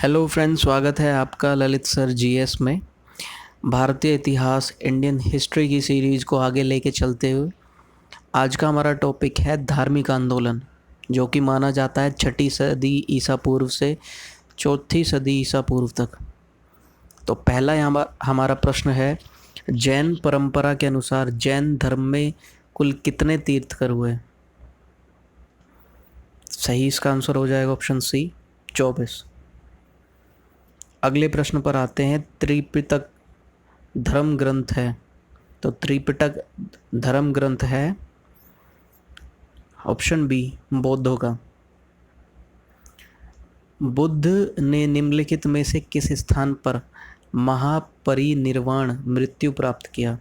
Hello friends, स्वागत है आपका ललित सर जीएस में। भारतीय इतिहास इंडियन हिस्ट्री की सीरीज़ को आगे लेके चलते हुए आज का हमारा टॉपिक है धार्मिक आंदोलन, जो कि माना जाता है 6ठी सदी ईसा पूर्व से 4ठी सदी ईसा पूर्व तक। तो पहला यहाँ हमारा प्रश्न है, जैन परंपरा के अनुसार जैन धर्म में कुल कितने तीर्थकर हुए? सही इसका आंसर हो जाएगा ऑप्शन सी, 24। अगले प्रश्न पर आते हैं, त्रिपिटक धर्म ग्रंथ है, तो त्रिपिटक धर्म ग्रंथ है ऑप्शन बी, बौद्धों का। बुद्ध ने निम्नलिखित में से किस स्थान पर महापरिनिर्वाण मृत्यु प्राप्त किया?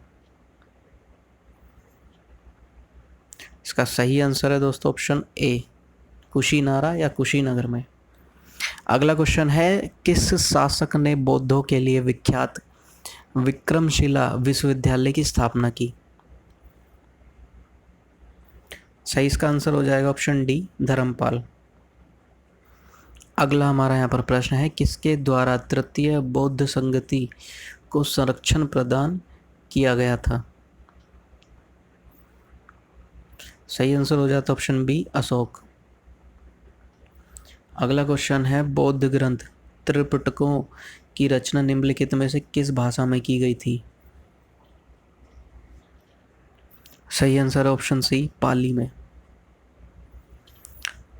इसका सही आंसर है दोस्तों ऑप्शन ए, कुशीनारा या कुशीनगर में। अगला क्वेश्चन है, किस शासक ने बौद्धों के लिए विख्यात विक्रमशिला विश्वविद्यालय की स्थापना की? सही इसका आंसर हो जाएगा ऑप्शन डी, धर्मपाल। अगला हमारा यहाँ पर प्रश्न है, किसके द्वारा तृतीय बौद्ध संगति को संरक्षण प्रदान किया गया था? सही आंसर हो जाता ऑप्शन बी, अशोक। अगला क्वेश्चन है, बौद्ध ग्रंथ त्रिपिटकों की रचना निम्नलिखित में से किस भाषा में की गई थी? सही आंसर है ऑप्शन सी, पाली में।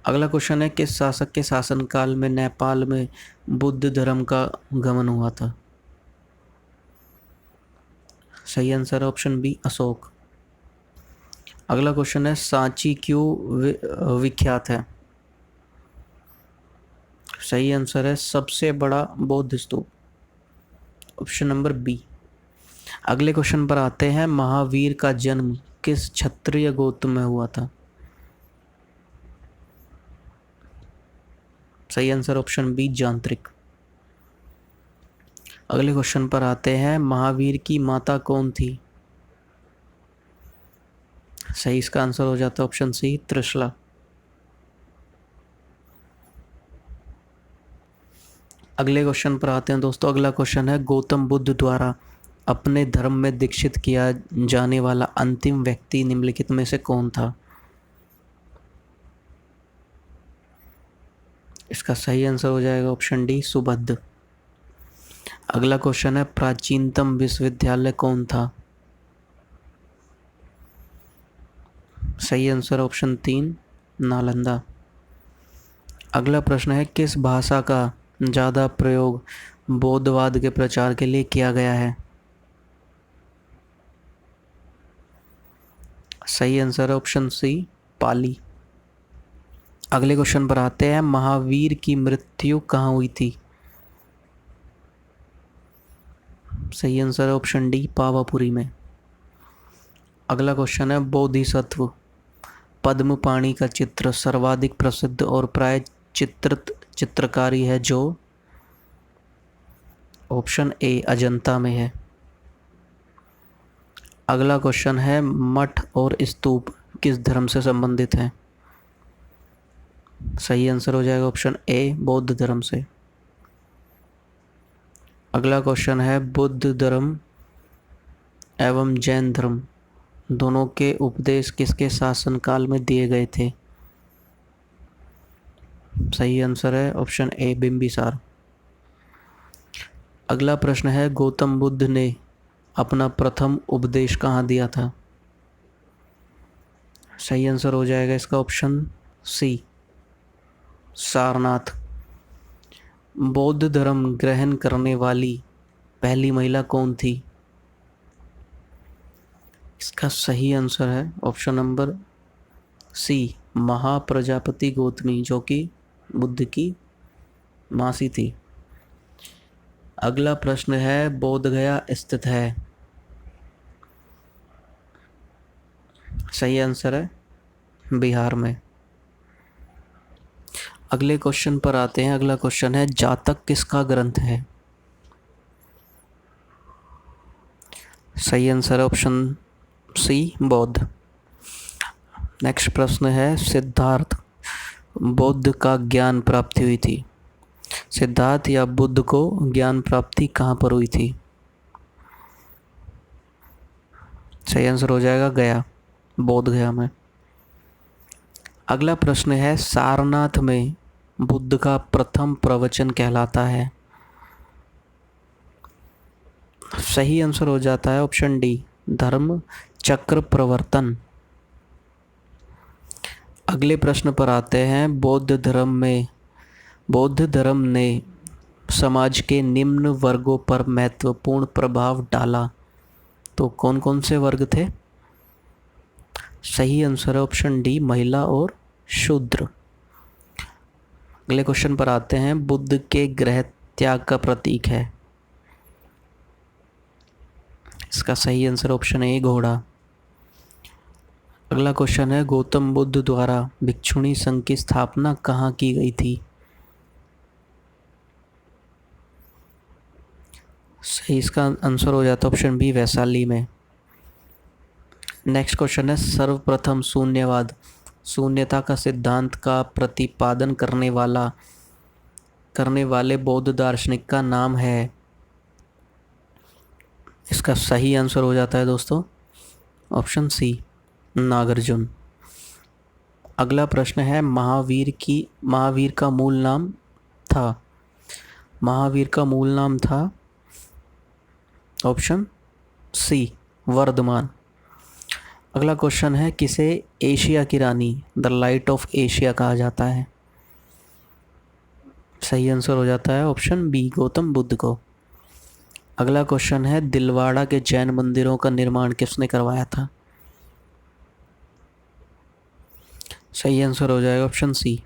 अगला क्वेश्चन है, किस शासक के शासनकाल में नेपाल में बुद्ध धर्म का गमन हुआ था? सही आंसर है ऑप्शन बी, अशोक। अगला क्वेश्चन है, सांची क्यों विख्यात है? सही आंसर है सबसे बड़ा बौद्ध स्तूप, ऑप्शन नंबर बी। अगले क्वेश्चन पर आते हैं, महावीर का जन्म किस क्षत्रिय गोत्र में हुआ था? सही आंसर ऑप्शन बी, जांत्रिक। अगले क्वेश्चन पर आते हैं, महावीर की माता कौन थी? सही इसका आंसर हो जाता है ऑप्शन सी, त्रिशला। अगले क्वेश्चन पर आते हैं दोस्तों। अगला क्वेश्चन है, गौतम बुद्ध द्वारा अपने धर्म में दीक्षित किया जाने वाला अंतिम व्यक्ति निम्नलिखित में से कौन था? इसका सही आंसर हो जाएगा ऑप्शन डी, सुबुद्ध। अगला क्वेश्चन है, प्राचीनतम विश्वविद्यालय कौन था? सही आंसर ऑप्शन 3, नालंदा। अगला प्रश्न है, किस भाषा का ज़्यादा प्रयोग बौद्धवाद के प्रचार के लिए किया गया है? सही आंसर है ऑप्शन सी, पाली। अगले क्वेश्चन पर आते हैं, महावीर की मृत्यु कहाँ हुई थी? सही आंसर है ऑप्शन डी, पावापुरी में। अगला क्वेश्चन है, बोधिसत्व पद्मपाणि का चित्र सर्वाधिक प्रसिद्ध और प्राय चित्रित चित्रकारी है जो? ऑप्शन ए, अजंता में है। अगला क्वेश्चन है, मठ और स्तूप किस धर्म से संबंधित हैं? सही आंसर हो जाएगा ऑप्शन ए, बौद्ध धर्म से। अगला क्वेश्चन है, बुद्ध धर्म एवं जैन धर्म दोनों के उपदेश किसके शासनकाल में दिए गए थे? सही आंसर है ऑप्शन ए, बिंबिसार। अगला प्रश्न है, गौतम बुद्ध ने अपना प्रथम उपदेश कहाँ दिया था? सही आंसर हो जाएगा इसका ऑप्शन सी, सारनाथ। बौद्ध धर्म ग्रहण करने वाली पहली महिला कौन थी? इसका सही आंसर है option number C, Mahaprajapati Gautami, जो कि बुद्ध की मासी थी। अगला प्रश्न है, बोधगया स्थित है? सही आंसर है बिहार में। अगले क्वेश्चन पर आते हैं। अगला क्वेश्चन है, जातक किसका ग्रंथ है? सही आंसर है ऑप्शन सी, बौद्ध। नेक्स्ट प्रश्न है, सिद्धार्थ बौद्ध का ज्ञान प्राप्ति हुई थी? सिद्धार्थ या बुद्ध को ज्ञान प्राप्ति कहाँ पर हुई थी? सही आंसर हो जाएगा गया, बोध गया में। अगला प्रश्न है सारनाथ में बुद्ध का प्रथम प्रवचन कहलाता है? सही आंसर हो जाता है ऑप्शन डी, धर्म चक्र प्रवर्तन। अगले प्रश्न पर आते हैं, बौद्ध धर्म ने समाज के निम्न वर्गों पर महत्वपूर्ण प्रभाव डाला, तो कौन कौन से वर्ग थे? सही आंसर है ऑप्शन डी, महिला और शूद्र। अगले क्वेश्चन पर आते हैं, बुद्ध के गृह त्याग का प्रतीक है? इसका सही आंसर ऑप्शन ए, घोड़ा। अगला क्वेश्चन है, गौतम बुद्ध द्वारा भिक्षुणी संघ की स्थापना कहाँ की गई थी? सही इसका आंसर हो जाता है ऑप्शन बी, वैशाली में। नेक्स्ट क्वेश्चन है, सर्वप्रथम शून्यता का सिद्धांत का प्रतिपादन करने वाले बौद्ध दार्शनिक का नाम है? इसका सही आंसर हो जाता है दोस्तों ऑप्शन सी, नागार्जुन। अगला प्रश्न है, महावीर का मूल नाम था ऑप्शन सी, वर्धमान। अगला क्वेश्चन है, किसे एशिया की रानी, द लाइट ऑफ एशिया कहा जाता है? सही आंसर हो जाता है ऑप्शन बी, गौतम बुद्ध को। अगला क्वेश्चन है, दिलवाड़ा के जैन मंदिरों का निर्माण किसने करवाया था? सही आंसर हो जाएगा ऑप्शन सी,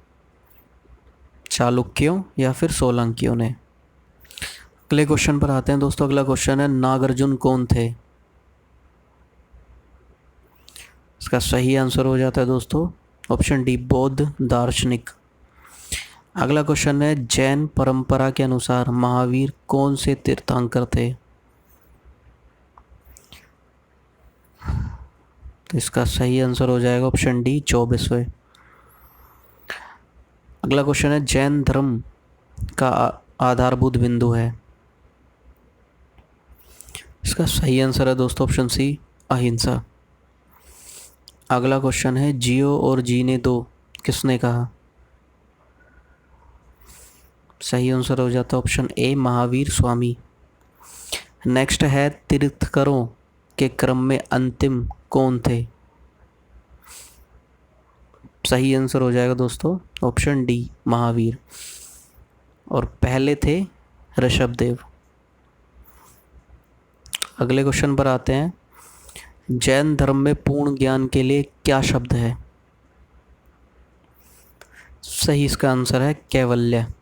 चालुक्यों या फिर सोलंकियों ने। अगले क्वेश्चन पर आते हैं दोस्तों। अगला क्वेश्चन है, नागार्जुन कौन थे? इसका सही आंसर हो जाता है दोस्तों ऑप्शन डी, बौद्ध दार्शनिक। अगला क्वेश्चन है, जैन परंपरा के अनुसार महावीर कौन से तीर्थंकर थे? तो इसका सही आंसर हो जाएगा ऑप्शन डी, 24वें। अगला क्वेश्चन है, जैन धर्म का आधारभूत बिंदु है? इसका सही आंसर है दोस्तों ऑप्शन सी, अहिंसा। अगला क्वेश्चन है, जियो और जीने दो किसने कहा? सही आंसर हो जाता है option A, Mahavir Swami. Next है, तीर्थंकरों के क्रम में अंतिम कौन थे? सही आंसर हो जाएगा दोस्तों ऑप्शन डी, महावीर। और पहले थे ऋषभदेव। अगले क्वेश्चन पर आते हैं, जैन धर्म में पूर्ण ज्ञान के लिए क्या शब्द है? सही इसका आंसर है कैवल्य।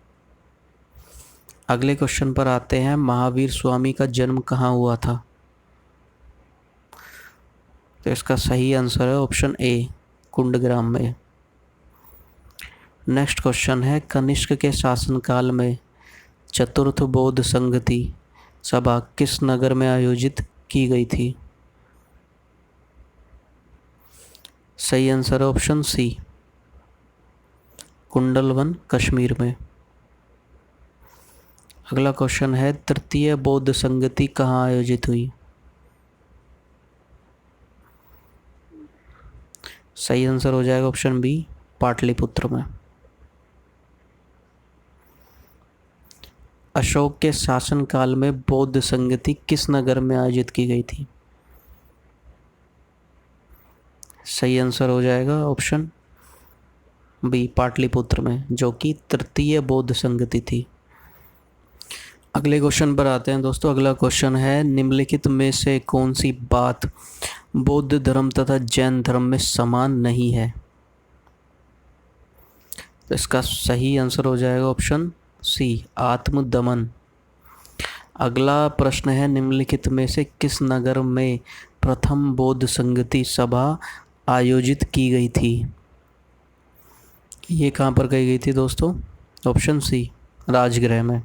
अगले क्वेश्चन पर आते हैं, महावीर स्वामी का जन्म कहाँ हुआ था? तो इसका सही आंसर है ऑप्शन ए, कुंडग्राम में। नेक्स्ट क्वेश्चन है, कनिष्क के शासनकाल में चतुर्थ बौद्ध संगति सभा किस नगर में आयोजित की गई थी? सही आंसर है ऑप्शन सी, कुंडलवन, कश्मीर में। अगला क्वेश्चन है, तृतीय बौद्ध संगति कहाँ आयोजित हुई? सही आंसर हो जाएगा ऑप्शन बी, पाटलिपुत्र में। अशोक के शासनकाल में बौद्ध संगति किस नगर में आयोजित की गई थी? सही आंसर हो जाएगा ऑप्शन बी, पाटलिपुत्र में, जो कि तृतीय बौद्ध संगति थी। अगले क्वेश्चन पर आते हैं दोस्तों। अगला क्वेश्चन है, निम्नलिखित में से कौन सी बात बौद्ध धर्म तथा जैन धर्म में समान नहीं है? तो इसका सही आंसर हो जाएगा ऑप्शन सी, आत्मदमन। अगला प्रश्न है, निम्नलिखित में से किस नगर में प्रथम बौद्ध संगति सभा आयोजित की गई थी? ये कहाँ पर की गई थी दोस्तों? ऑप्शन सी, राजगृह में।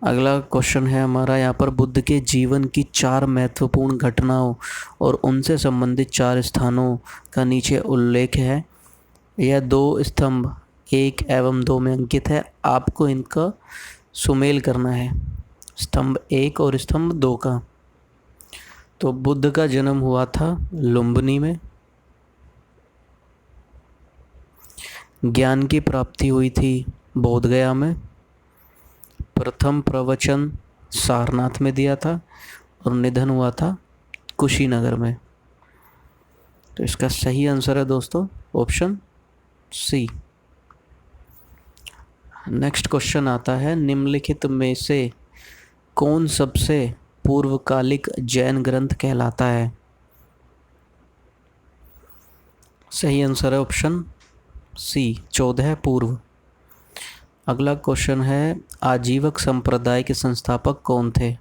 अगला क्वेश्चन है हमारा यहाँ पर, बुद्ध के जीवन की 4 महत्वपूर्ण घटनाओं और उनसे संबंधित 4 स्थानों का नीचे उल्लेख है। यह 2 स्तंभ 1 एवं 2 में अंकित है, आपको इनका सुमेल करना है, स्तंभ 1 और स्तंभ 2 का। तो बुद्ध का जन्म हुआ था लुम्बिनी में, ज्ञान की प्राप्ति हुई थी बोधगया में, प्रथम प्रवचन सारनाथ में दिया था और निधन हुआ था कुशीनगर में। तो इसका सही आंसर है दोस्तों ऑप्शन सी। नेक्स्ट क्वेश्चन आता है, निम्नलिखित में से कौन सबसे पूर्वकालिक जैन ग्रंथ कहलाता है? सही आंसर है ऑप्शन सी 14 पूर्व। अगला क्वेश्चन है, आजीवक संप्रदाय के संस्थापक कौन थे?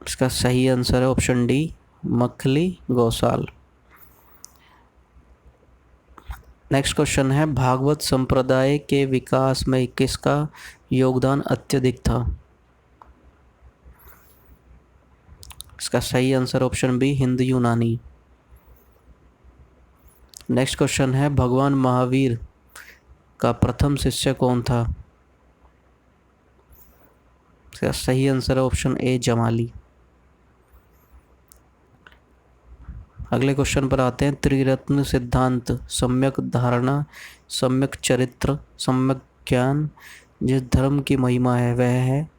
इसका सही आंसर है option D Makkhali Gosala. Next question है, भागवत संप्रदाय के विकास में किसका योगदान अत्यधिक था? इसका सही आंसर ऑप्शन बी हिंद यूनानी। नेक्स्ट क्वेश्चन है, भगवान महावीर का प्रथम शिष्य कौन था? इसका सही आंसर है ऑप्शन ए जमाली। अगले क्वेश्चन पर आते हैं, त्रिरत्न सिद्धांत, सम्यक धारणा, सम्यक चरित्र, सम्यक ज्ञान, जिस धर्म की महिमा है वह है?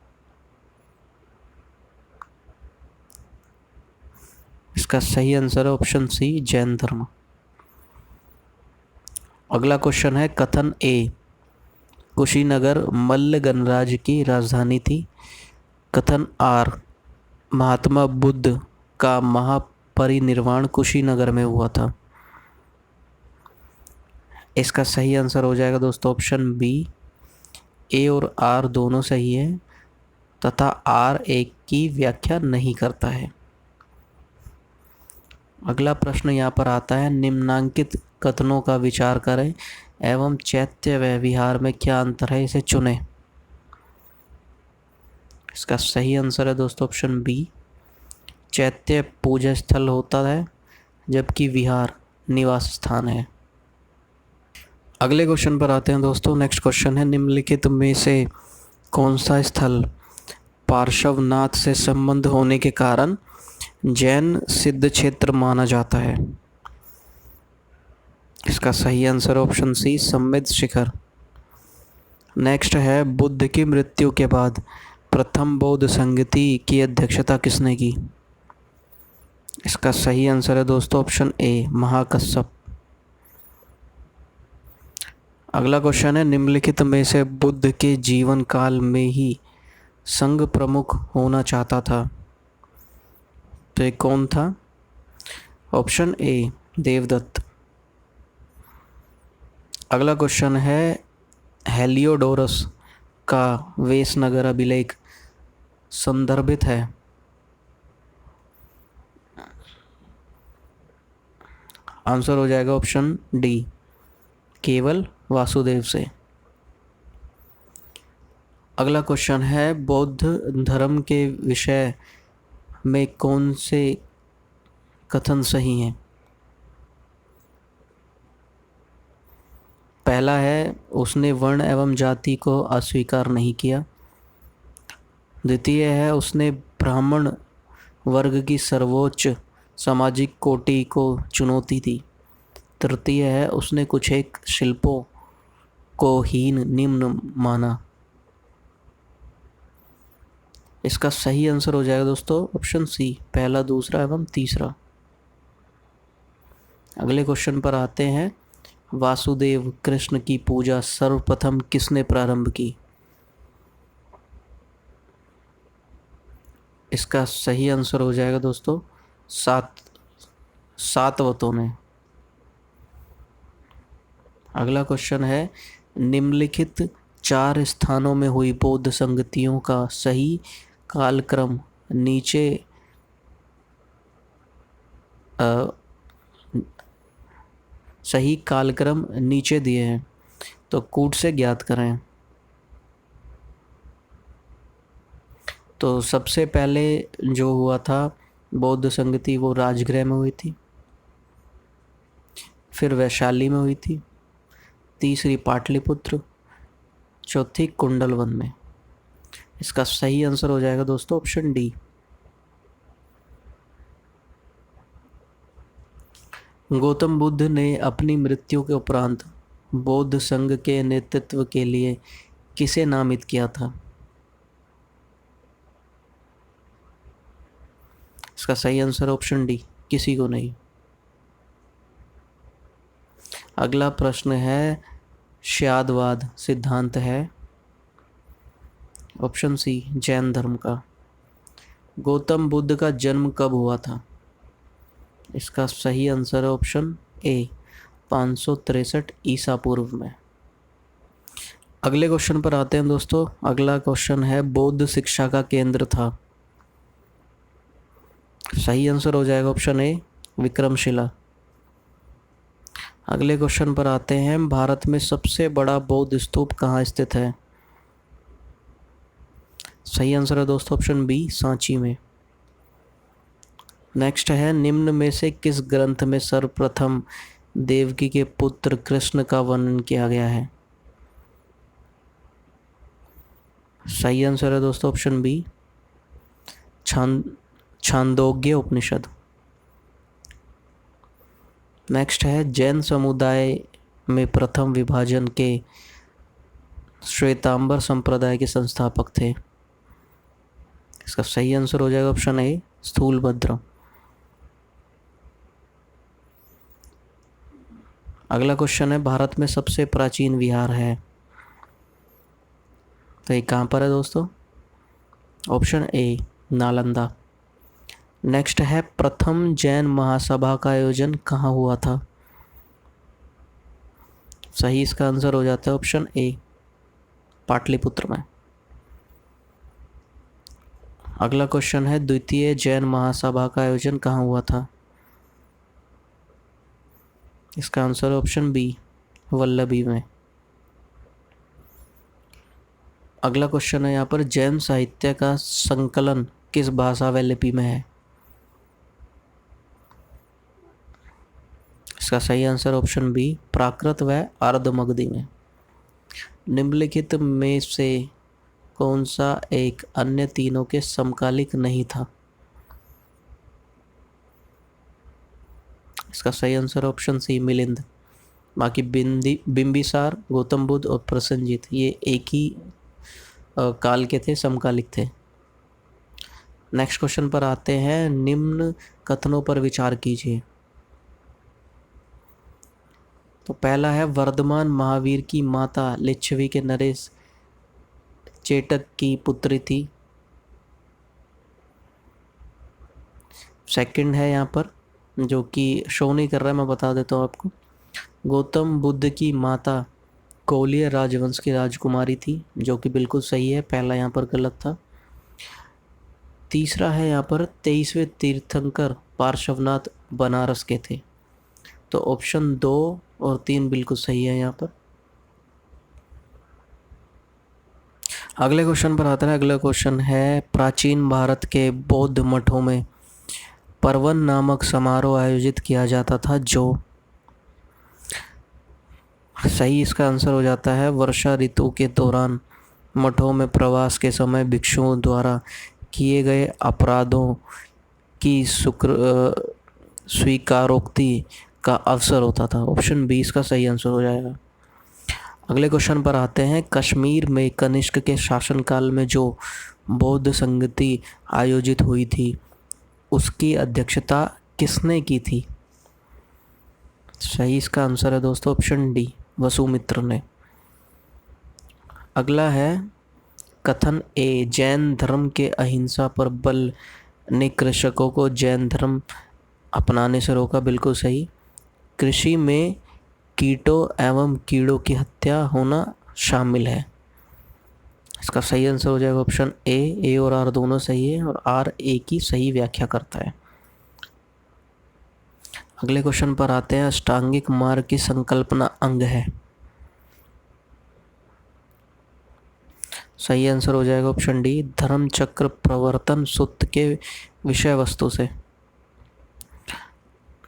इसका सही आंसर है ऑप्शन सी जैन धर्म। अगला क्वेश्चन है, कथन ए, कुशीनगर मल्ल गणराज्य की राजधानी थी। कथन आर, महात्मा बुद्ध का महापरिनिर्वाण कुशीनगर में हुआ था। इसका सही आंसर हो जाएगा दोस्तों ऑप्शन बी, ए और आर दोनों सही है तथा आर एक की व्याख्या नहीं करता है। अगला प्रश्न यहाँ पर आता है, निम्नांकित कथनों का विचार करें एवं चैत्य व विहार में क्या अंतर है, इसे चुनें। इसका सही आंसर है दोस्तों ऑप्शन बी, चैत्य पूजा स्थल होता है जबकि विहार निवास स्थान है। अगले क्वेश्चन पर आते हैं दोस्तों। नेक्स्ट क्वेश्चन है, निम्नलिखित में से कौन सा स्थल पार्श्वनाथ से संबंध होने के कारण जैन सिद्ध क्षेत्र माना जाता है? इसका सही आंसर ऑप्शन सी सम्मिद शिखर। नेक्स्ट है, बुद्ध की मृत्यु के बाद प्रथम बौद्ध संगति की अध्यक्षता किसने की? इसका सही आंसर है दोस्तों ऑप्शन ए महाकश्यप। अगला क्वेश्चन है, निम्नलिखित में से बुद्ध के जीवन काल में ही संघ प्रमुख होना चाहता था, तो ये कौन था? Option A Devadatta. अगला क्वेश्चन है, हेलियोडोरस का वेसनगर अभिलेख संदर्भित है? आंसर हो जाएगा ऑप्शन डी केवल वासुदेव से। अगला क्वेश्चन है, बौद्ध धर्म के विषय में कौन से कथन सही हैं? पहला है, उसने वर्ण एवं जाति को अस्वीकार नहीं किया। द्वितीय है, उसने ब्राह्मण वर्ग की सर्वोच्च सामाजिक कोटि को चुनौती दी। तृतीय है, उसने कुछ एक शिल्पों को हीन निम्न माना। इसका सही आंसर हो जाएगा दोस्तों ऑप्शन सी पहला, दूसरा एवं तीसरा। अगले क्वेश्चन पर आते हैं, वासुदेव कृष्ण की पूजा सर्वप्रथम किसने प्रारंभ की? इसका सही आंसर हो जाएगा दोस्तों सातवतों ने। अगला क्वेश्चन है, निम्नलिखित 4 स्थानों में हुई बौद्ध संगतियों का सही कालक्रम नीचे सही कालक्रम नीचे दिए हैं, तो कूट से ज्ञात करें। तो सबसे पहले जो हुआ था बौद्ध संगति वो राजगृह में हुई थी, फिर वैशाली में हुई थी, तीसरी पाटलिपुत्र, चौथी कुंडलवन में। इसका सही आंसर हो जाएगा दोस्तों ऑप्शन डी। गौतम बुद्ध ने अपनी मृत्यु के उपरांत बौद्ध संघ के नेतृत्व के लिए किसे नामित किया था? इसका सही आंसर ऑप्शन डी, किसी को नहीं। अगला प्रश्न है, श्यादवाद सिद्धांत है ऑप्शन सी जैन धर्म का। गौतम बुद्ध का जन्म कब हुआ था? इसका सही आंसर है ऑप्शन ए 563 ईसा पूर्व में। अगले क्वेश्चन पर आते हैं दोस्तों। अगला क्वेश्चन है, बौद्ध शिक्षा का केंद्र था। सही आंसर हो जाएगा ऑप्शन ए विक्रमशिला। अगले क्वेश्चन पर आते हैं, भारत में सबसे बड़ा बौद्ध स्तूप कहाँ स्थित है? सही आंसर है दोस्तों ऑप्शन बी सांची में। नेक्स्ट है, निम्न में से किस ग्रंथ में सर्वप्रथम देवकी के पुत्र कृष्ण का वर्णन किया गया है? सही आंसर है दोस्तों ऑप्शन बी छांदोग्य उपनिषद। नेक्स्ट है, जैन समुदाय में प्रथम विभाजन के श्वेतांबर संप्रदाय के संस्थापक थे। इसका सही आंसर हो जाएगा ऑप्शन ए स्थूलभद्र। अगला क्वेश्चन है, भारत में सबसे प्राचीन विहार है, तो ये कहाँ पर है दोस्तों? Option A Nalanda. नेक्स्ट है, प्रथम जैन महासभा का आयोजन कहाँ हुआ था? सही इसका आंसर हो जाता है ऑप्शन ए पाटलिपुत्र में। अगला क्वेश्चन है, द्वितीय जैन महासभा का आयोजन कहाँ हुआ था? इसका आंसर ऑप्शन बी वल्लभी में। अगला क्वेश्चन है यहाँ पर, जैन साहित्य का संकलन किस भाषा व लिपि में है? इसका सही आंसर ऑप्शन बी प्राकृत व अर्धमगधी में। निम्नलिखित में से कौन सा एक अन्य तीनों के समकालिक नहीं था? इसका सही आंसर ऑप्शन सी मिलिंद। बाकी बिंबिसार, गौतम बुद्ध और प्रसेनजीत ये एक ही काल के थे, समकालिक थे। नेक्स्ट क्वेश्चन पर आते हैं, निम्न कथनों पर विचार कीजिए। तो पहला है, वर्धमान महावीर की माता लिच्छवी के नरेश चेटक की पुत्री थी। सेकंड है यहाँ पर, जो कि शो नहीं कर रहा है, मैं बता देता हूँ आपको, गौतम बुद्ध की माता कोलिय राजवंश की राजकुमारी थी, जो कि बिल्कुल सही है, पहला यहाँ पर गलत था। तीसरा है यहाँ पर, 23वें तीर्थंकर पार्श्वनाथ बनारस के थे, तो ऑप्शन 2 और 3 बिल्कुल सही है यहाँ पर। अगले क्वेश्चन पर आता है। अगला क्वेश्चन है, प्राचीन भारत के बौद्ध मठों में परवन नामक समारोह आयोजित किया जाता था, जो सही इसका आंसर हो जाता है वर्षा ऋतु के दौरान मठों में प्रवास के समय भिक्षुओं द्वारा किए गए अपराधों की स्वीकारोक्ति का अवसर होता था। ऑप्शन बी इसका सही आंसर हो जाएगा। अगले क्वेश्चन पर आते हैं, कश्मीर में कनिष्क के शासनकाल में जो बौद्ध संगति आयोजित हुई थी, उसकी अध्यक्षता किसने की थी? सही इसका आंसर है दोस्तों ऑप्शन डी वसुमित्र ने। अगला है, कथन ए, जैन धर्म के अहिंसा पर बल ने कृषकों को जैन धर्म अपनाने से रोका, बिल्कुल सही। कृषि में कीटों एवं कीड़ों की हत्या होना शामिल है। इसका सही आंसर हो जाएगा ऑप्शन ए और आर दोनों सही है, और आर ए की सही व्याख्या करता है। अगले क्वेश्चन पर आते हैं, अष्टांगिक मार्ग की संकल्पना अंग है। सही आंसर हो जाएगा ऑप्शन डी धर्म चक्र प्रवर्तन सूत्र के विषय वस्तु से।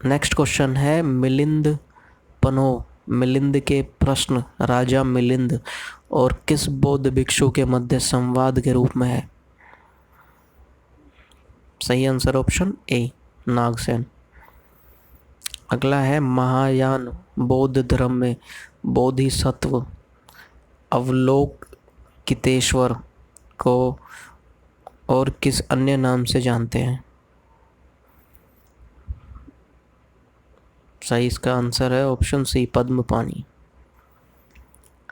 नेक्स्ट क्वेश्चन है, मिलिंद पनो मिलिंद के प्रश्न राजा मिलिंद और किस बौद्ध भिक्षु के मध्य संवाद के रूप में है? सही आंसर ऑप्शन ए, नागसेन। अगला है महायान बौद्ध धर्म में बोधिसत्व अवलोकितेश्वर को और किस अन्य नाम से जानते हैं? सही इसका आंसर है ऑप्शन सी, पद्मपानी।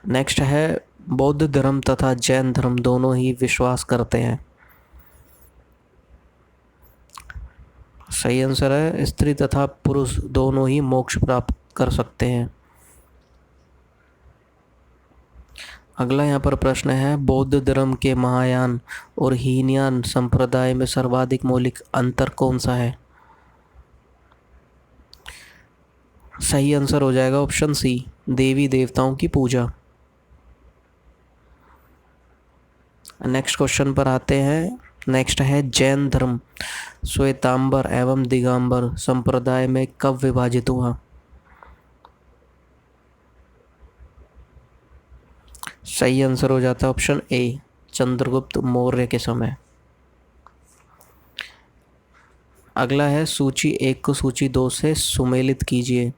नेक्स्ट है बौद्ध धर्म तथा जैन धर्म दोनों ही विश्वास करते हैं। सही आंसर है स्त्री तथा पुरुष दोनों ही मोक्ष प्राप्त कर सकते हैं। अगला यहाँ पर प्रश्न है बौद्ध धर्म के महायान और हीनयान संप्रदाय में सर्वाधिक मौलिक अंतर कौन सा है? सही आंसर हो जाएगा ऑप्शन सी, देवी देवताओं की पूजा। नेक्स्ट क्वेश्चन पर आते हैं। नेक्स्ट है जैन धर्म श्वेतांबर एवं दिगंबर संप्रदाय में कब विभाजित हुआ? सही आंसर हो जाता है ऑप्शन ए, चंद्रगुप्त मौर्य के समय। अगला है सूची 1 को सूची 2 से सुमेलित कीजिए।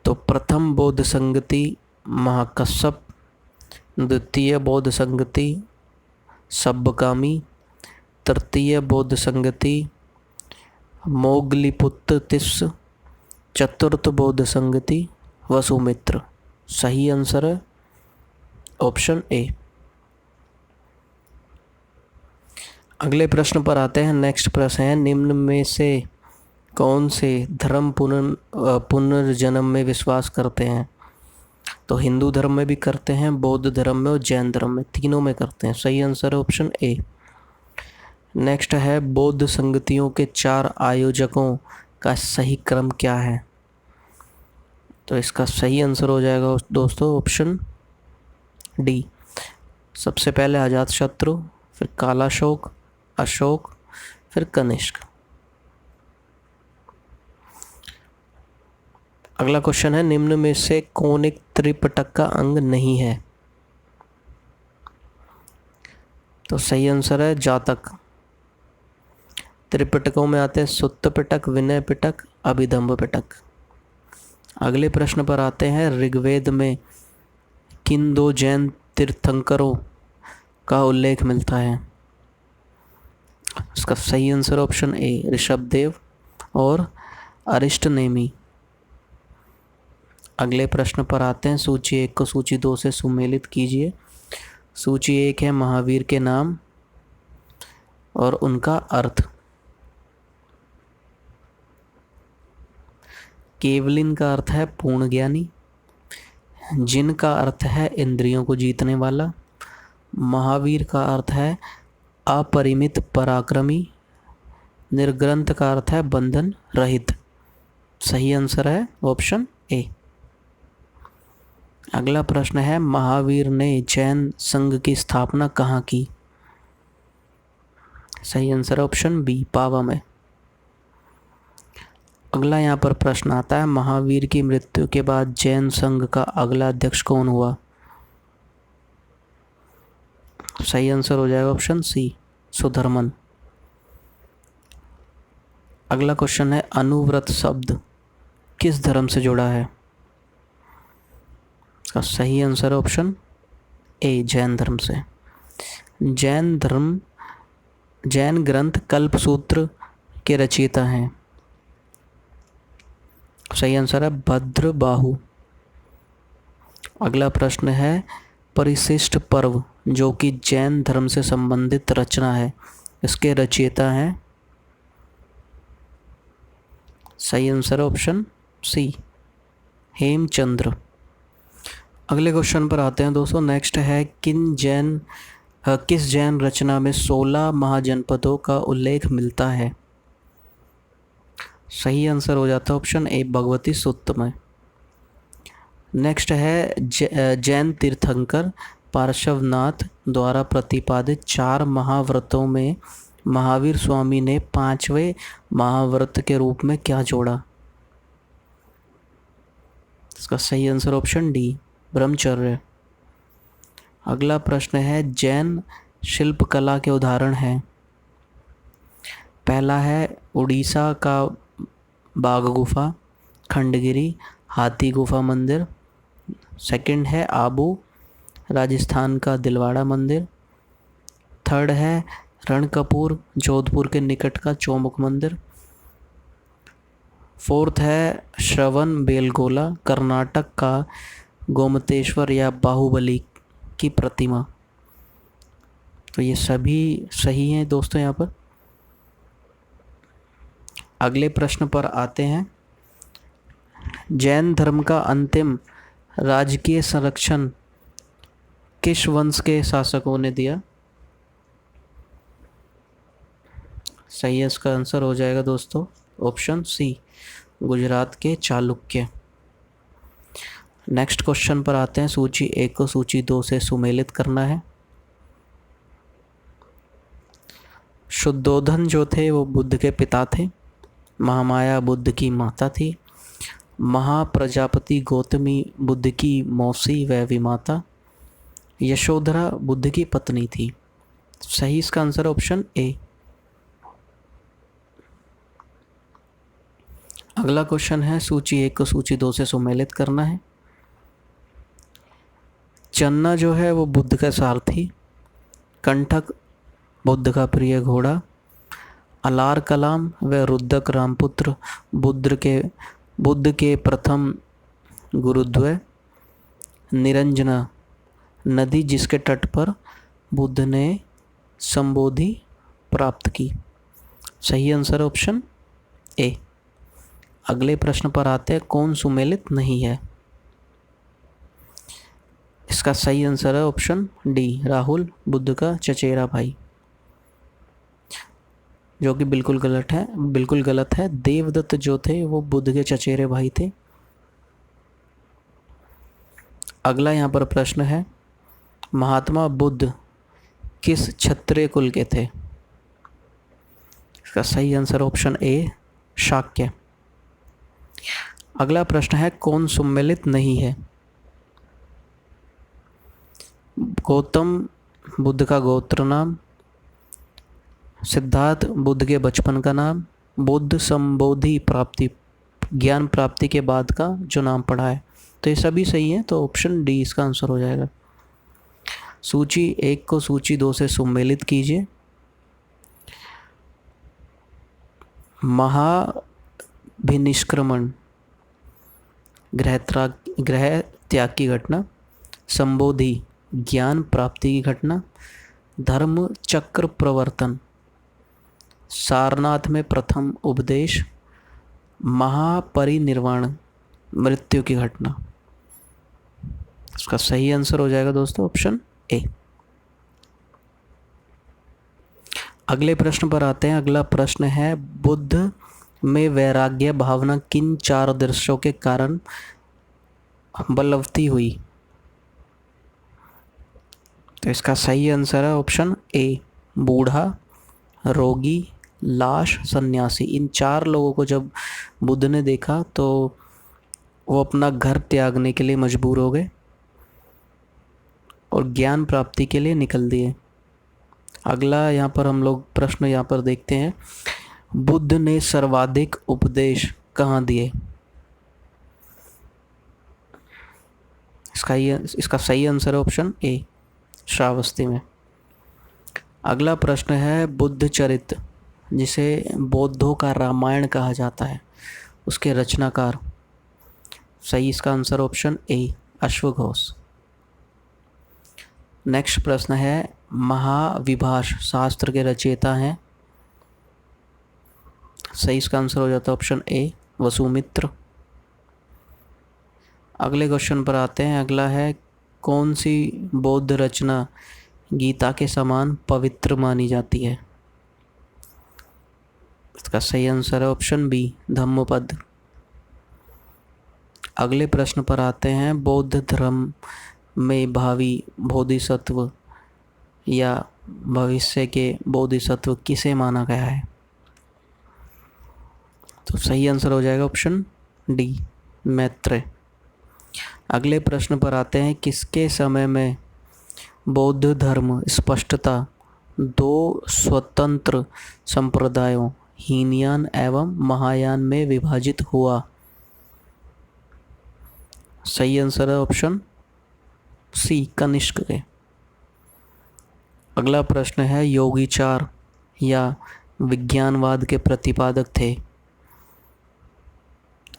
तो प्रथम बौद्ध संगति महाकश्यप, द्वितीय बौद्ध संगति सब्बकामी, तृतीय बौद्ध संगति मोगलीपुत्र तिस्स, चतुर्थ बौद्ध संगति वसुमित्र। सही आंसर है ऑप्शन ए। अगले प्रश्न पर आते हैं। नेक्स्ट प्रश्न है निम्न में से कौन से धर्म पुनर्जन्म में विश्वास करते हैं? तो हिंदू धर्म में भी करते हैं, बौद्ध धर्म में और जैन धर्म में, तीनों में करते हैं। सही आंसर है ऑप्शन ए। नेक्स्ट है बौद्ध संगतियों के 4 आयोजकों का सही क्रम क्या है? तो इसका सही आंसर हो जाएगा दोस्तों ऑप्शन डी। सबसे पहले अजातशत्रु, फिर कालाशोक, अशोक, फिर कनिष्क। अगला क्वेश्चन है निम्न में से कौन एक त्रिपिटक का अंग नहीं है? तो सही आंसर है जातक। त्रिपिटकों में आते हैं सुत्त पिटक, विनय पिटक, अभिधम्ब पिटक। अगले प्रश्न पर आते हैं। ऋग्वेद में किन 2 जैन तीर्थंकरों का उल्लेख मिलता है? इसका सही आंसर ऑप्शन ए, ऋषभदेव और अरिष्टनेमी। अगले प्रश्न पर आते हैं। सूची 1 को सूची 2 से सुमेलित कीजिए। सूची 1 है महावीर के नाम और उनका अर्थ। केवलिन का अर्थ है पूर्ण ज्ञानी, जिन का अर्थ है इंद्रियों को जीतने वाला, महावीर का अर्थ है अपरिमित पराक्रमी, निर्ग्रंथ का अर्थ है बंधन रहित। सही आंसर है ऑप्शन ए। अगला प्रश्न है महावीर ने जैन संघ की स्थापना कहाँ की? सही आंसर ऑप्शन बी, पावा में। अगला यहाँ पर प्रश्न आता है महावीर की मृत्यु के बाद जैन संघ का अगला अध्यक्ष कौन हुआ? सही आंसर हो जाएगा ऑप्शन सी, सुधर्मन। अगला क्वेश्चन है अनुव्रत शब्द किस धर्म से जुड़ा है? इसका सही आंसर है ऑप्शन ए, जैन धर्म से। जैन ग्रंथ कल्पसूत्र के रचयिता हैं। सही आंसर है भद्रबाहु। अगला प्रश्न है परिशिष्ट पर्व जो कि जैन धर्म से संबंधित रचना है, इसके रचयिता हैं? सही आंसर ऑप्शन सी, हेमचंद्र। अगले क्वेश्चन पर आते हैं दोस्तों। नेक्स्ट है किस जैन रचना में 16 महाजनपदों का उल्लेख मिलता है? सही आंसर हो जाता है ऑप्शन ए, भगवती सूक्त में। नेक्स्ट है जैन तीर्थंकर पार्श्वनाथ द्वारा प्रतिपादित 4 महाव्रतों में महावीर स्वामी ने 5वें महाव्रत के रूप में क्या जोड़ा? इसका सही आंसर ऑप्शन डी, ब्रह्मचर्य। अगला प्रश्न है, जैन शिल्पकला के उदाहरण हैं। पहला है उड़ीसा का बाघ गुफा, खंडगिरी, हाथी गुफा मंदिर। सेकंड है आबू, राजस्थान का दिलवाड़ा मंदिर। थर्ड है रणकपुर, जोधपुर के निकट का चौमुख मंदिर। फोर्थ है श्रवण बेलगोला, कर्नाटक का गोमतेश्वर या बाहुबली की प्रतिमा। तो ये सभी सही हैं दोस्तों। यहाँ पर अगले प्रश्न पर आते हैं। जैन धर्म का अंतिम राजकीय संरक्षण किस वंश के शासकों ने दिया? सही है, इसका आंसर हो जाएगा दोस्तों ऑप्शन सी, गुजरात के चालुक्य। नेक्स्ट क्वेश्चन पर आते हैं। सूची 1 को सूची 2 से सुमेलित करना है। शुद्धोधन जो थे वो बुद्ध के पिता थे। महामाया बुद्ध की माता थी। महाप्रजापति गौतमी बुद्ध की मौसी व विमाता। यशोधरा बुद्ध की पत्नी थी। सही इसका आंसर ऑप्शन ए। अगला क्वेश्चन है, सूची 1 को सूची 2 से सुमेलित करना है। चन्ना जो है वो बुद्ध का सारथी। कंठक बुद्ध का प्रिय घोड़ा। अलार कलाम व रुद्रक रामपुत्र बुद्ध के प्रथम गुरुद्वय। निरंजना नदी जिसके तट पर बुद्ध ने संबोधि प्राप्त की। सही आंसर ऑप्शन ए। अगले प्रश्न पर आते हैं, कौन सुमेलित नहीं है? इसका सही आंसर है ऑप्शन डी, राहुल बुद्ध का चचेरा भाई, जो कि बिल्कुल गलत है। देवदत्त जो थे वो बुद्ध के चचेरे भाई थे। अगला यहाँ पर प्रश्न है, महात्मा बुद्ध किस क्षत्रिय कुल के थे? इसका सही आंसर ऑप्शन ए, शाक्य। अगला प्रश्न है, कौन सुमेलित नहीं है? गौतम बुद्ध का गोत्र नाम। सिद्धार्थ बुद्ध के बचपन का नाम। बुद्ध संबोधि प्राप्ति, ज्ञान प्राप्ति के बाद का जो नाम पढ़ा है। तो ये सभी सही है, तो ऑप्शन डी इसका आंसर हो जाएगा। सूची 1 को सूची 2 से सुमेलित कीजिए। महाभिनिष्क्रमण, ग्रह त्याग की घटना। संबोधि, ज्ञान प्राप्ति की घटना। धर्म चक्र प्रवर्तन, सारनाथ में प्रथम उपदेश। महापरिनिर्वाण, मृत्यु की घटना। इसका सही आंसर हो जाएगा दोस्तों ऑप्शन ए। अगले प्रश्न पर आते हैं। अगला प्रश्न है, बुद्ध में वैराग्य भावना किन 4 दृश्यों के कारण बलवती हुई? तो इसका सही आंसर है ऑप्शन ए, बूढ़ा, रोगी, लाश, सन्यासी। इन 4 लोगों को जब बुद्ध ने देखा तो वो अपना घर त्यागने के लिए मजबूर हो गए और ज्ञान प्राप्ति के लिए निकल दिए। अगला यहाँ पर हम लोग प्रश्न यहाँ पर देखते हैं, बुद्ध ने सर्वाधिक उपदेश कहाँ दिए? इसका सही आंसर है ऑप्शन ए, श्रावस्ती में। अगला प्रश्न है, बुद्ध चरित जिसे बौद्धों का रामायण कहा जाता है, उसके रचनाकार। सही इसका आंसर ऑप्शन ए, अश्वघोष। नेक्स्ट प्रश्न है, महाविभाष शास्त्र के रचयिता हैं। सही इसका आंसर हो जाता है ऑप्शन ए, वसुमित्र। अगले क्वेश्चन पर आते हैं। अगला है, कौन सी बौद्ध रचना गीता के समान पवित्र मानी जाती है? इसका सही आंसर है ऑप्शन बी, धम्मपद। अगले प्रश्न पर आते हैं, बौद्ध धर्म में भावी बोधिसत्व या भविष्य के बोधिसत्व किसे माना गया है? तो सही आंसर हो जाएगा ऑप्शन डी, मैत्रेय। अगले प्रश्न पर आते हैं, किसके समय में बौद्ध धर्म स्पष्टता दो स्वतंत्र संप्रदायों हीनयान एवं महायान में विभाजित हुआ? सही आंसर है ऑप्शन सी, कनिष्क के। अगला प्रश्न है, योगीचार या विज्ञानवाद के प्रतिपादक थे?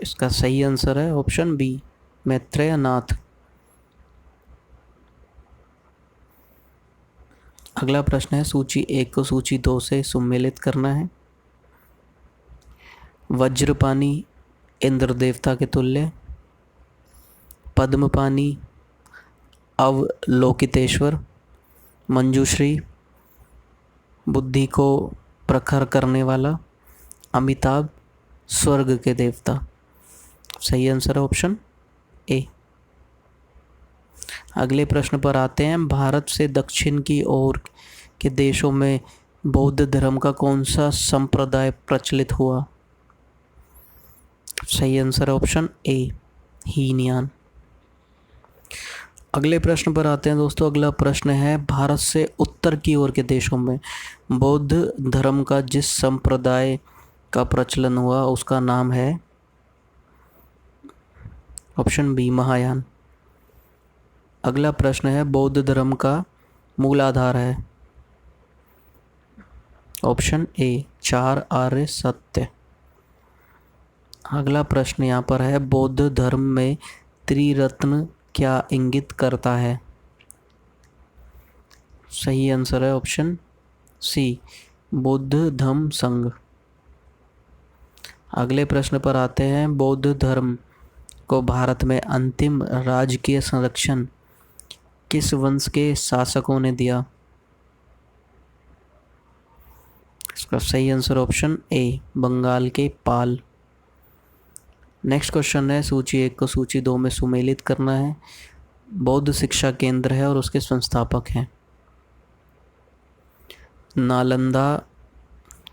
इसका सही आंसर है ऑप्शन बी, मैत्रेय नाथ। अगला प्रश्न है, सूची 1 को सूची 2 से सुमेलित करना है। वज्रपानी इंद्र देवता के तुल्य, पद्मपानी अवलोकितेश्वर, मंजूश्री बुद्धि को प्रखर करने वाला, अमिताभ स्वर्ग के देवता। सही आंसर है ऑप्शन ए। अगले प्रश्न पर आते हैं, भारत से दक्षिण की ओर के देशों में बौद्ध धर्म का कौन सा संप्रदाय प्रचलित हुआ? सही आंसर है ऑप्शन ए, हीनयान। अगले प्रश्न पर आते हैं दोस्तों। अगला प्रश्न है, भारत से उत्तर की ओर के देशों में बौद्ध धर्म का जिस संप्रदाय का प्रचलन हुआ उसका नाम है? Option B, Mahayana. अगला प्रश्न है, बौद्ध धर्म का मूल आधार है? ऑप्शन ए, 4 आर्य सत्य। अगला प्रश्न यहाँ पर है, बौद्ध धर्म में त्रिरत्न क्या इंगित करता है? सही आंसर है ऑप्शन सी, बौद्ध धम्म संघ। अगले प्रश्न पर आते हैं, बौद्ध धर्म को भारत में अंतिम राजकीय संरक्षण किस वंश के शासकों ने दिया? इसका सही आंसर ऑप्शन ए, बंगाल के पाल। नेक्स्ट क्वेश्चन है, सूची 1 को सूची 2 में सुमेलित करना है। बौद्ध शिक्षा केंद्र है और उसके संस्थापक हैं नालंदा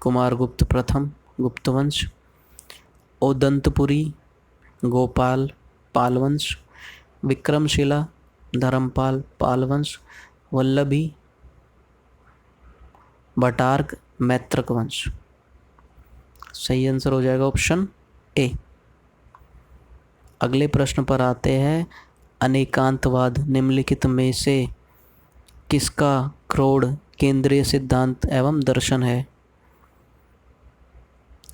कुमारगुप्त प्रथम गुप्तवंश, ओदंतपुरी गोपाल पालवंश, विक्रमशिला धर्मपाल पालवंश, वल्लभी भटार्क मैत्रक वंश। सही आंसर हो जाएगा ऑप्शन ए। अगले प्रश्न पर आते हैं, अनेकांतवाद निम्नलिखित में से किसका क्रोड केंद्रीय सिद्धांत एवं दर्शन है?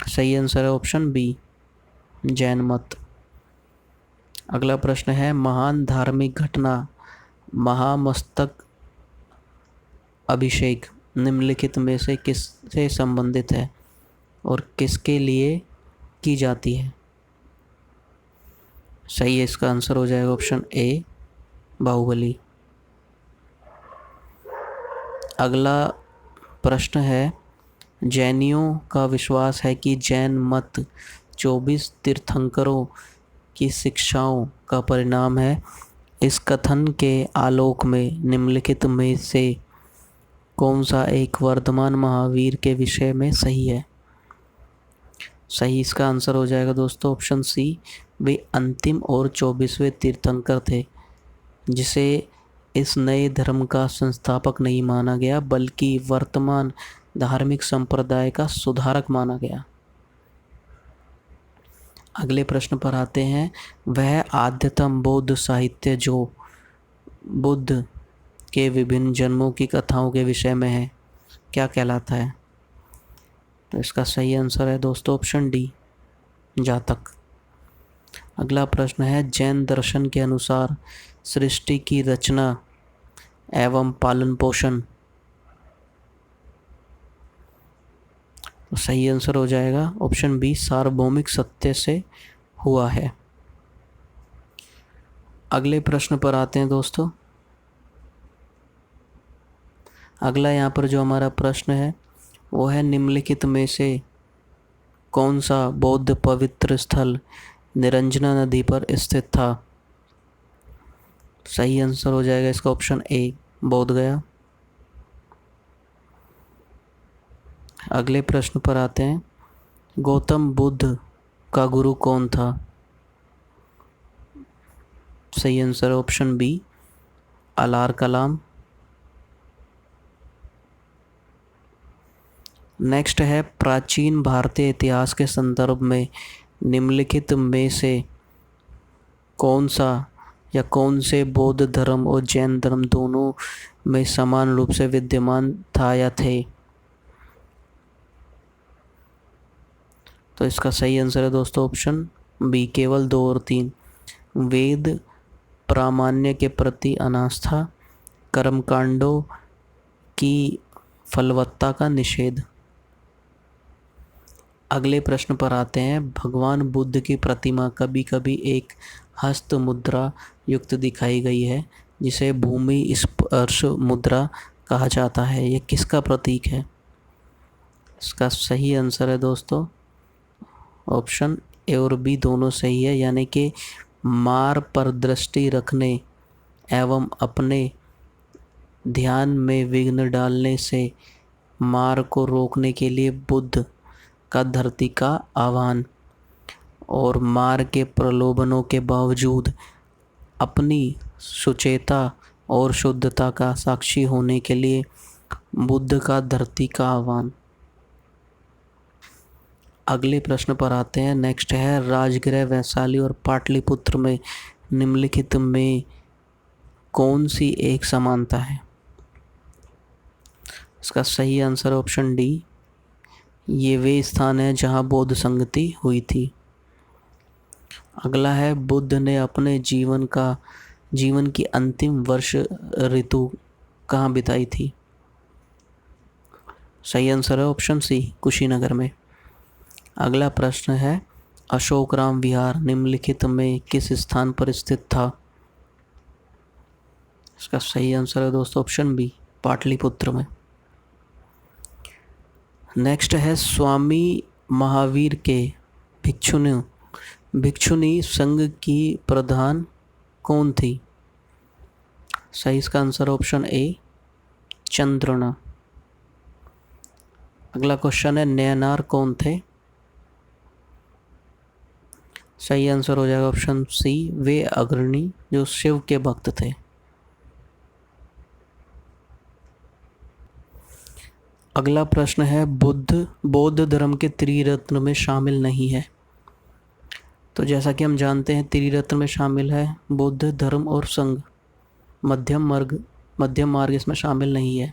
सही आंसर है ऑप्शन बी, जैन मत। अगला प्रश्न है, महान धार्मिक घटना महामस्तक अभिषेक निम्नलिखित में से किससे संबंधित है और किसके लिए की जाती है? सही है, इसका आंसर हो जाएगा ऑप्शन ए, बाहुबली। अगला प्रश्न है, जैनियों का विश्वास है कि जैन मत 24 तीर्थंकरों की शिक्षाओं का परिणाम है। इस कथन के आलोक में निम्नलिखित में से कौन सा एक वर्तमान महावीर के विषय में सही है? सही, इसका आंसर हो जाएगा दोस्तों ऑप्शन सी, वे अंतिम और 24वें तीर्थंकर थे जिसे इस नए धर्म का संस्थापक नहीं माना गया बल्कि वर्तमान धार्मिक संप्रदाय का सुधारक माना गया। अगले प्रश्न पर आते हैं, वह आद्यतम बौद्ध साहित्य जो बुद्ध के विभिन्न जन्मों की कथाओं के विषय में है क्या कहलाता है? तो इसका सही आंसर है दोस्तों ऑप्शन डी, जातक। अगला प्रश्न है, जैन दर्शन के अनुसार सृष्टि की रचना एवं पालन पोषण, तो सही आंसर हो जाएगा ऑप्शन बी, सार्वभौमिक सत्य से हुआ है। अगले प्रश्न पर आते हैं दोस्तों। अगला यहाँ पर जो हमारा प्रश्न है वो है, निम्नलिखित में से कौन सा बौद्ध पवित्र स्थल निरंजना नदी पर स्थित था? सही आंसर हो जाएगा इसका ऑप्शन ए, बोध गया। अगले प्रश्न पर आते हैं, गौतम बुद्ध का गुरु कौन था? सही आंसर ऑप्शन बी, अलार कलाम। नेक्स्ट है, प्राचीन भारतीय इतिहास के संदर्भ में निम्नलिखित में से कौन सा या कौन से बौद्ध धर्म और जैन धर्म दोनों में समान रूप से विद्यमान था या थे? तो इसका सही आंसर है दोस्तों ऑप्शन बी, केवल 2 और 3। वेद प्रामाण्य के प्रति अनास्था, कर्मकांडों की फलवत्ता का निषेध। अगले प्रश्न पर आते हैं। भगवान बुद्ध की प्रतिमा कभी कभी एक हस्त मुद्रा युक्त दिखाई गई है, जिसे भूमि स्पर्श मुद्रा कहा जाता है। यह किसका प्रतीक है? इसका सही आंसर है दोस्तों ऑप्शन ए और बी दोनों सही है, यानी कि मार पर दृष्टि रखने एवं अपने ध्यान में विघ्न डालने से मार को रोकने के लिए बुद्ध का धरती का आह्वान, और मार के प्रलोभनों के बावजूद अपनी सुचेता और शुद्धता का साक्षी होने के लिए बुद्ध का धरती का आह्वान। अगले प्रश्न पर आते हैं। नेक्स्ट है, राजगृह वैशाली और पाटलिपुत्र में निम्नलिखित में कौन सी एक समानता है? इसका सही आंसर ऑप्शन डी, ये वे स्थान हैं जहां बौद्ध संगति हुई थी। अगला है, बुद्ध ने अपने जीवन की अंतिम वर्ष ऋतु कहाँ बिताई थी? सही आंसर है ऑप्शन सी, कुशीनगर में। अगला प्रश्न है, अशोकराम विहार निम्नलिखित में किस स्थान पर स्थित था? इसका सही आंसर है दोस्तों ऑप्शन बी, पाटलिपुत्र में। नेक्स्ट है, स्वामी महावीर के भिक्षुणी संघ की प्रधान कौन थी? सही इसका आंसर ऑप्शन ए, चंद्रना। अगला क्वेश्चन है, नयनार कौन थे? सही आंसर हो जाएगा ऑप्शन सी, वे अग्रणी जो शिव के भक्त थे। अगला प्रश्न है, बौद्ध धर्म के त्रिरत्न में शामिल नहीं है। तो जैसा कि हम जानते हैं त्रिरत्न में शामिल है बुद्ध, धर्म और संघ। मध्यम मार्ग इसमें शामिल नहीं है।